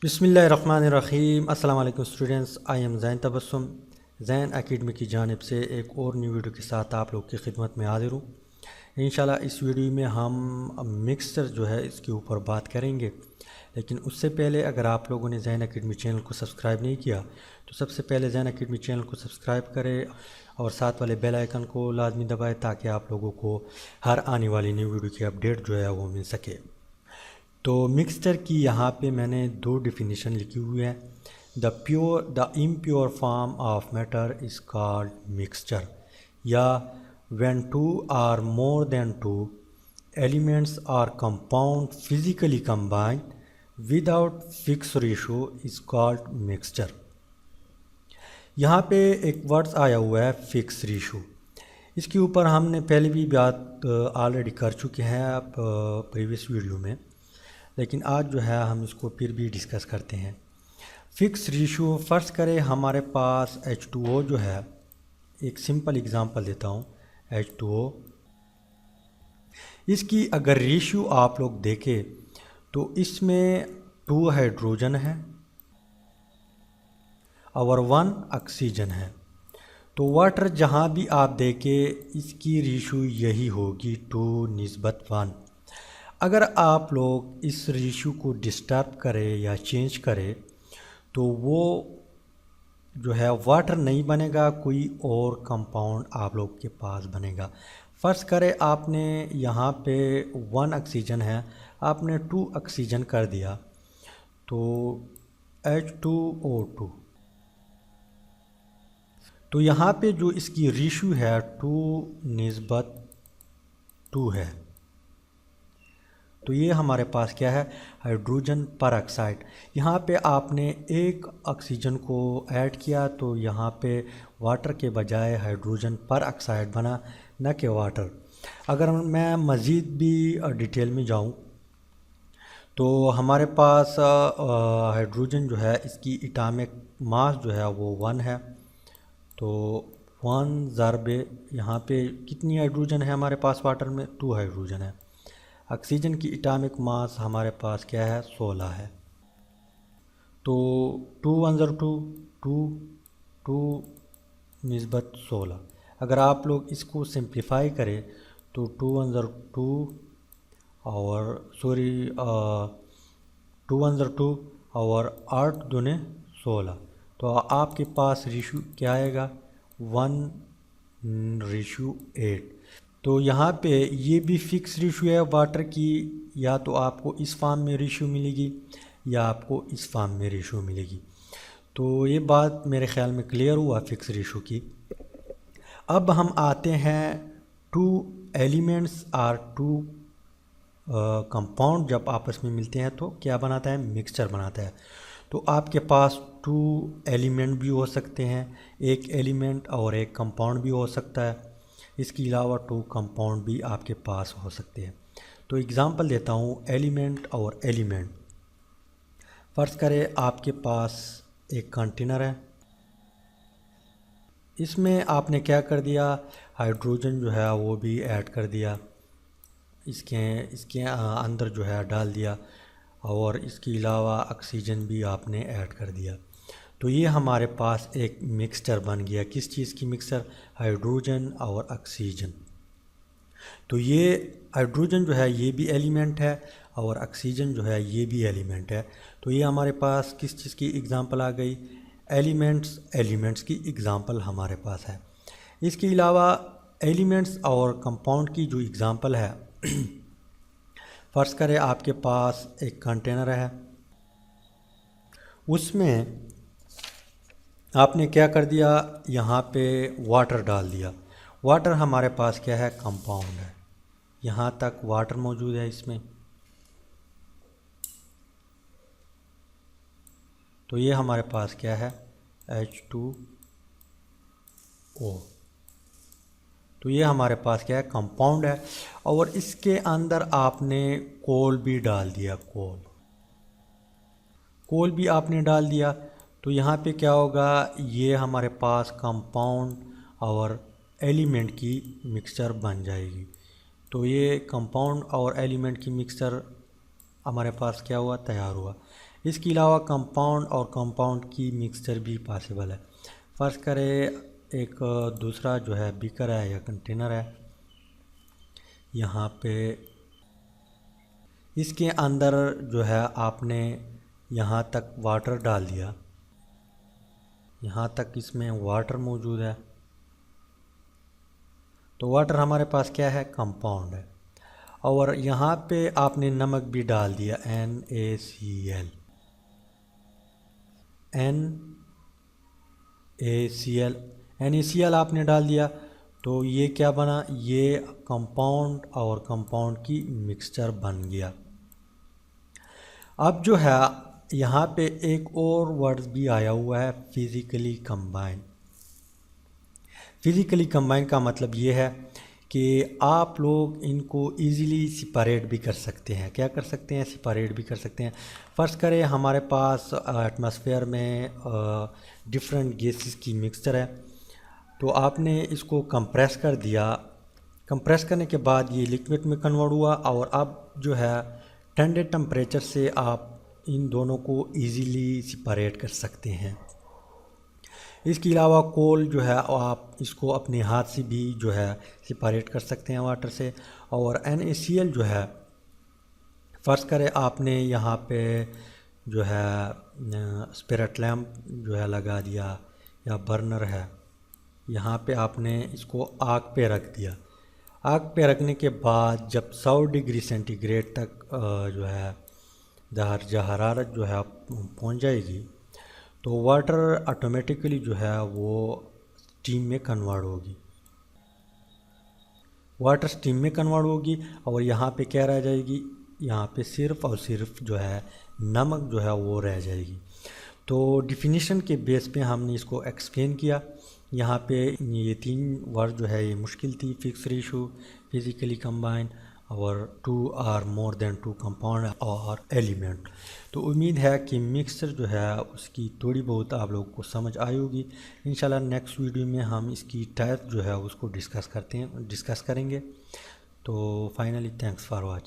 बिस्मिल्लाहिर्रहमानिर्रहीम। अस्सलाम वालेकुम students, I am Zain Tabassum. Zain academy की जानिब से एक और न्यू वीडियो के साथ आप लोग की खिदमत में हाजिर हूँ। इंशाल्लाह इस वीडियो में हम मिक्सचर जो है इसके ऊपर बात करेंगे, लेकिन उससे पहले अगर आप लोगों ने ज़ैन एकेडमी चैनल को सब्सक्राइब नहीं किया तो सबसे पहले ज़ैन एकेडमी चैनल को सब्सक्राइब करें और साथ वाले बेल आइकन को लाजमी दबाएँ ताकि आप लोगों को हर आने वाली न्यू वीडियो की अपडेट जो है वो मिल सके। तो मिक्सचर की यहाँ पे मैंने दो डिफिनीशन लिखी हुई है। The impure form of matter is called mixture, या when two or more than two elements are compound physically combined without fix ratio is called mixture. यहाँ पे एक वर्ड्स आया हुआ है फिक्स रेशो। इसके ऊपर हमने पहले भी बात ऑलरेडी कर चुके हैं आप प्रीवियस वीडियो में, लेकिन आज जो है हम इसको फिर भी डिस्कस करते हैं। फिक्स रेशियो फ़र्ज़ करें हमारे पास H2O जो है, एक सिंपल एग्जांपल देता हूँ। H2O, इसकी अगर रेशियो आप लोग देखें तो इसमें 2 हाइड्रोजन है और 1 ऑक्सीजन है। तो वाटर जहाँ भी आप देखें इसकी रेशियो यही होगी 2:1। अगर आप लोग इस रेशियो को डिस्टर्ब करें या चेंज करें तो वो जो है वाटर नहीं बनेगा, कोई और कंपाउंड आप लोग के पास बनेगा। फ़र्ज़ करें आपने यहाँ पे 1 ऑक्सीजन है, आपने 2 ऑक्सीजन कर दिया तो H2O2। तो यहाँ पे जो इसकी रेशियो है 2:2 है। तो ये हमारे पास क्या है, हाइड्रोजन पर ऑक्साइड। यहाँ पे आपने एक ऑक्सीजन को ऐड किया तो यहाँ पे वाटर के बजाय हाइड्रोजन पर ऑक्साइड बना, न कि वाटर। अगर मैं मज़ीद भी डिटेल में जाऊँ तो हमारे पास हाइड्रोजन जो है इसकी एटॉमिक मास जो है वो 1 है। तो 1 ज़रबे यहाँ पे कितनी हाइड्रोजन है हमारे पास वाटर में, 2 हाइड्रोजन है। ऑक्सीजन की एटॉमिक मास हमारे पास क्या है, 16 है। तो 2 1 ज़र 2, 2 निस्बत 16। अगर आप लोग इसको सिंप्लीफाई करें तो 2 1 ज़र 2 और 2 1 ज़र 2 और 8 दूने 16। तो आपके पास रेशियो क्या आएगा, 1:8। तो यहाँ पे ये भी फिक्स रेशियो है वाटर की, या तो आपको इस फॉर्म में रेशियो मिलेगी या आपको इस फॉर्म में रेशियो मिलेगी। तो ये बात मेरे ख्याल में क्लियर हुआ फिक्स रेशियो की। अब हम आते हैं 2 एलिमेंट्स और 2 कंपाउंड जब आपस में मिलते हैं तो क्या बनाता है, मिक्सचर बनाता है। तो आपके पास 2 एलिमेंट भी हो सकते हैं, एक एलिमेंट और एक कंपाउंड भी हो सकता है। इसके अलावा 2 कंपाउंड भी आपके पास हो सकते हैं। तो एग्ज़ाम्पल देता हूँ, एलिमेंट और एलिमेंट। फ़र्ज़ करें आपके पास एक कंटेनर है, इसमें आपने क्या कर दिया, हाइड्रोजन जो है वो भी ऐड कर दिया, इसके अंदर जो है डाल दिया, और इसके अलावा ऑक्सीजन भी आपने ऐड कर दिया। तो ये हमारे पास एक मिक्सचर बन गया। किस चीज़ की मिक्सचर, हाइड्रोजन और ऑक्सीजन। तो ये हाइड्रोजन जो है ये भी एलिमेंट है और ऑक्सीजन जो है ये भी एलिमेंट है। तो ये हमारे पास किस चीज़ की एग्ज़ाम्पल आ गई, एलिमेंट्स की एग्ज़ाम्पल हमारे पास है। इसके अलावा एलिमेंट्स और कंपाउंड की जो एग्ज़ाम्पल है फ़र्ज़ करें आपके पास एक कंटेनर है, उसमें आपने क्या कर दिया, यहाँ पे वाटर डाल दिया। वाटर हमारे पास क्या है, कंपाउंड है, यहाँ तक वाटर मौजूद है इसमें। तो ये हमारे पास क्या है, H2O। तो ये हमारे पास क्या है, कंपाउंड है। और इसके अंदर आपने कोल भी डाल दिया, कोल भी आपने डाल दिया। तो यहाँ पे क्या होगा, ये हमारे पास कंपाउंड और एलिमेंट की मिक्सचर बन जाएगी। तो ये कंपाउंड और एलिमेंट की मिक्सचर हमारे पास क्या हुआ, तैयार हुआ। इसके अलावा कंपाउंड और कंपाउंड की मिक्सचर भी पॉसिबल है। फ़र्ज़ करें एक दूसरा जो है बीकर है या कंटेनर है, यहाँ पे इसके अंदर जो है आपने यहाँ तक वाटर डाल दिया, यहाँ तक इसमें वाटर मौजूद है, तो वाटर हमारे पास क्या है, कंपाउंड है। और यहाँ पे आपने नमक भी डाल दिया, NaCl, NaCl आपने डाल दिया, तो ये क्या बना, ये कंपाउंड और कंपाउंड की मिक्सचर बन गया। अब जो है यहाँ पे एक और वर्ड भी आया हुआ है, फिज़िकली कंबाइन। फिज़िकली कंबाइन का मतलब ये है कि आप लोग इनको इजीली सेपरेट भी कर सकते हैं। क्या कर सकते हैं, सेपरेट भी कर सकते हैं। फ़र्ज़ करें हमारे पास एटमॉस्फेयर में डिफरेंट गैसेस की मिक्सचर है, तो आपने इसको कंप्रेस कर दिया। कंप्रेस करने के बाद ये लिक्विड में कन्वर्ट हुआ और अब जो है ठंडे टेम्परेचर से आप इन दोनों को इजीली सेपरेट कर सकते हैं। इसके अलावा कोल जो है आप इसको अपने हाथ से भी जो है सेपरेट कर सकते हैं वाटर से। और NaCl जो है, फ़र्ज़ करें आपने यहाँ पे जो है स्पिरिट लैम्प जो है लगा दिया या बर्नर है, यहाँ पे आपने इसको आग पे रख दिया। आग पे रखने के बाद जब 100 डिग्री सेंटीग्रेड तक जो है दर्जा हरारत जो है पहुँच जाएगी, तो वाटर ऑटोमेटिकली जो है वो स्टीम में कन्वर्ट होगी, वाटर स्टीम में कन्वर्ट होगी। और यहाँ पे क्या रह जाएगी, यहाँ पे सिर्फ़ और सिर्फ जो है नमक जो है वो रह जाएगी। तो डिफिनीशन के बेस पे हमने इसको एक्सप्लेन किया। यहाँ पे ये 3 वर्ड जो है ये मुश्किल थी, फिक्स रेशो, फिज़िकली कंबाइन और 2 or more than 2 कंपाउंड और एलिमेंट। तो उम्मीद है कि मिक्सचर जो है उसकी थोड़ी बहुत आप लोगों को समझ आई होगी। इंशाल्लाह नेक्स्ट वीडियो में हम इसकी टाइप जो है उसको डिस्कस करेंगे। तो फाइनली थैंक्स फॉर वॉचिंग।